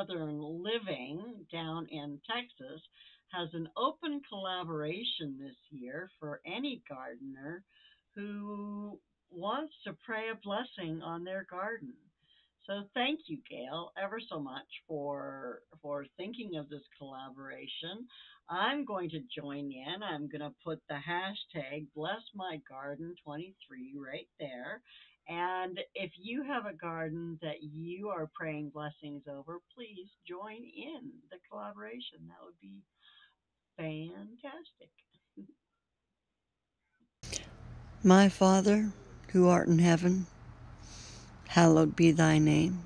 Southern Living down in Texas has an open collaboration this year for any gardener who wants to pray a blessing on their garden. So thank you, Gail, ever so much for thinking of this collaboration. I'm going to join in. I'm going to put the hashtag Bless My Garden 23 right there. And if you have a garden that you are praying blessings over, please join in the collaboration. That would be fantastic. My Father, who art in heaven, hallowed be thy name.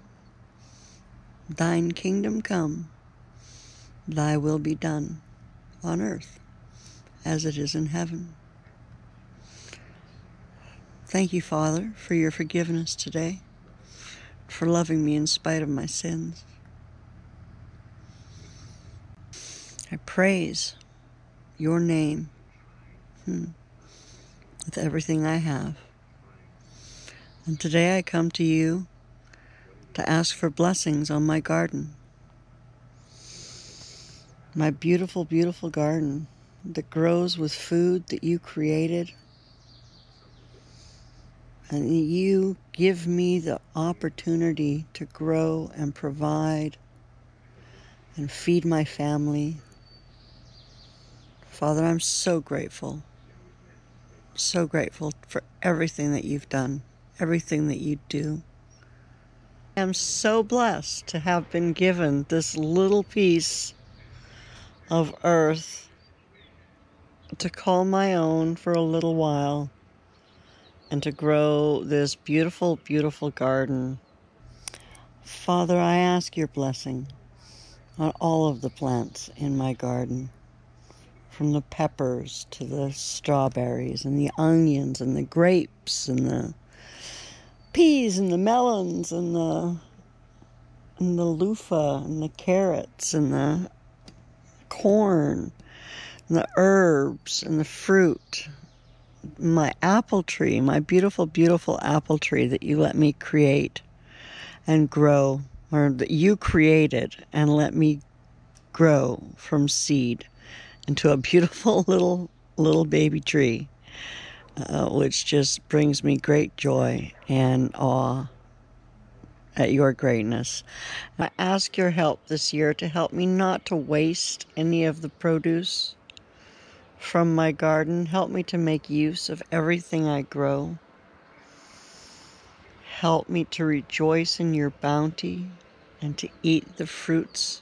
Thine kingdom come, thy will be done, on earth as it is in heaven. Thank you, Father, for your forgiveness today, for loving me in spite of my sins. I praise your name with everything I have. And today I come to you to ask for blessings on my garden. My beautiful, beautiful garden that grows with food that you created. And you give me the opportunity to grow and provide and feed my family. Father, I'm so grateful for everything that you've done, everything that you do. I'm so blessed to have been given this little piece of earth to call my own for a little while and to grow this beautiful, beautiful garden. Father, I ask your blessing on all of the plants in my garden, from the peppers to the strawberries and the onions and the grapes and the peas and the melons and the loofah and the carrots and the corn and the herbs and the fruit. My apple tree, my beautiful, beautiful apple tree that you let me create and grow, or that you created and let me grow from seed into a beautiful little baby tree, which just brings me great joy and awe at your greatness. I ask your help this year to help me not to waste any of the produce from my garden. Help me to make use of everything I grow. Help me to rejoice in your bounty and to eat the fruits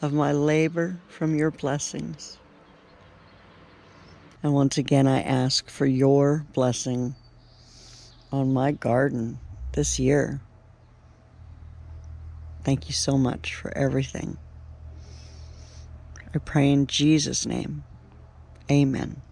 of my labor from your blessings. And once again, I ask for your blessing on my garden this year. Thank you so much for everything. I pray in Jesus' name. Amen.